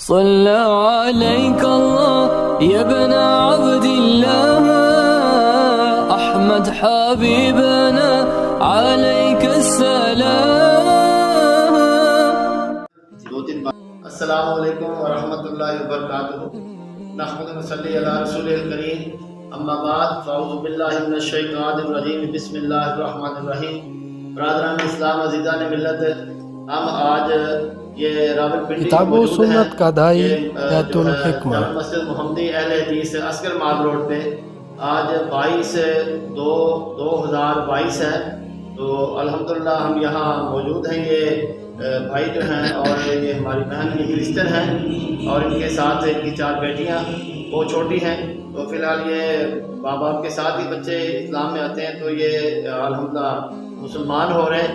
صلى عليك الله يا ابن عبد الله أحمد حبيبنا عليك السلام. السلام علیکم ورحمۃ اللہ وبرکاتہ. نحمد و نصلی علی رسول الکریم. اما بعد فاعوذ باللہ من الشیطان الرجیم. بسم اللہ الرحمن الرحیم. برادران اسلام عزیزان ملت، ہم آج یہ راولپنڈی کتاب و سنت کا دائی بیت جو الحکمہ ہے مسجد محمدی اہل حدیث عسکر مال روڈ پہ آج 22/2/2022 ہے. تو الحمدللہ ہم یہاں موجود ہیں. یہ بھائی جو ہیں اور یہ ہماری بہن یہ کرسچن ہیں اور ان کے ساتھ ان کی 4 بیٹیاں، وہ چھوٹی ہیں. تو فی الحال یہ ماں باپ کے ساتھ ہی بچے اسلام میں آتے ہیں. تو یہ الحمدللہ مسلمان ہو رہے ہیں.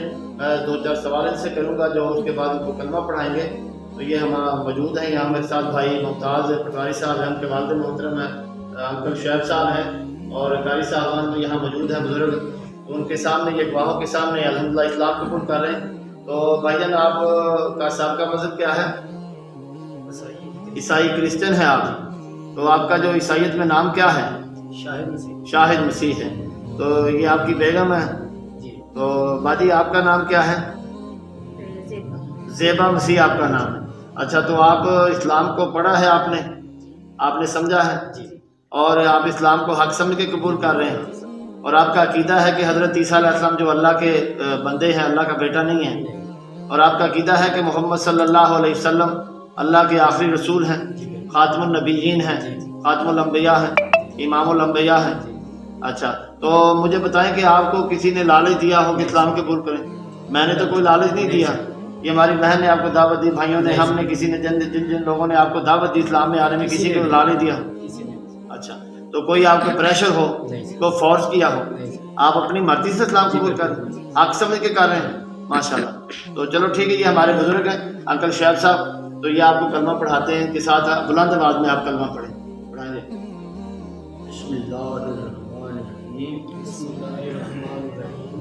2-4 سوال ان سے کروں گا جو اس کے بعد ان کو کلمہ پڑھائیں گے. تو یہ ہم موجود ہیں یہاں. میرے ساتھ بھائی ممتاز پٹواری صاحب ہیں، ان کے والد محترم ہیں انکل شعیب صاحب ہیں، اور قاری صاحبان یہاں موجود ہیں بزرگ. تو ان کے سامنے یہ گواہوں کے سامنے الحمدللہ اسلام قبول کر رہے ہیں. تو بھائی جان آپ کا صاحب کا مذہب کیا ہے؟ عیسائی کرسچن ہے آپ. تو آپ کا جو عیسائیت میں نام کیا ہے؟ شاہد مسیح ہے. تو یہ آپ کی بیگم ہے. تو بادی آپ کا نام کیا ہے؟ زیبا مسیح آپ کا نام ہے. اچھا، تو آپ اسلام کو پڑھا ہے، آپ نے سمجھا ہے، اور آپ اسلام کو حق سمجھ کے قبول کر رہے ہیں. اور آپ کا عقیدہ ہے کہ حضرت عیسیٰ علیہ السلام جو اللہ کے بندے ہیں، اللہ کا بیٹا نہیں ہے. اور آپ کا عقیدہ ہے کہ محمد صلی اللہ علیہ وسلم اللہ کے آخری رسول ہیں، خاتم النبیین ہیں، خاتم الانبیاء ہیں، امام الانبیاء ہیں. اچھا، تو مجھے بتائیں کہ آپ کو کسی نے لالچ دیا ہو کہ اسلام قبول کریں؟ میں نے تو کوئی لالچ نہیں دیا. یہ ہماری بہن نے آپ کو دعوت دی، بھائیوں نے، ہم نے، کسی نے، جن لوگوں نے آپ کو دعوت دی اسلام میں آنے میں، کسی کو لالچ دیا؟ اچھا، تو کوئی آپ کو پریشر ہو، کو فورس کیا ہو؟ آپ اپنی مرضی سے اسلام قبول کر حق سمجھ کے کر رہے ہیں؟ ماشاءاللہ. تو چلو ٹھیک ہے. یہ ہمارے بزرگ ہیں انکل شعیب صاحب. تو یہ آپ کو کلمہ پڑھاتے ہیں. ان کے ساتھ بلند آواز میں آپ کلمہ پڑھیں. پڑھائیں. بسم اللہ الرحمن الرحیم.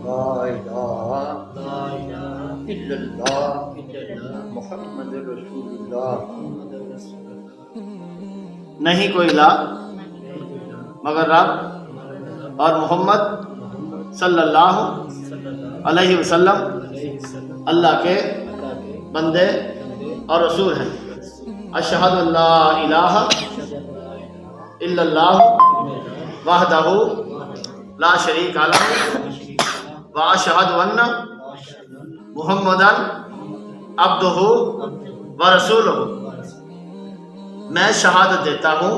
لا الہ الا اللہ محمد رسول اللہ. نہیں کوئی لا مگر رب اور محمد صلی اللہ علیہ وسلم اللہ کے بندے اور رسول ہیں. اشہد ان لا الہ الا اللہ وحدہ لا شریک لہ واشہد ان محمدً عبدہ ورسولہ. میں شہادت دیتا ہوں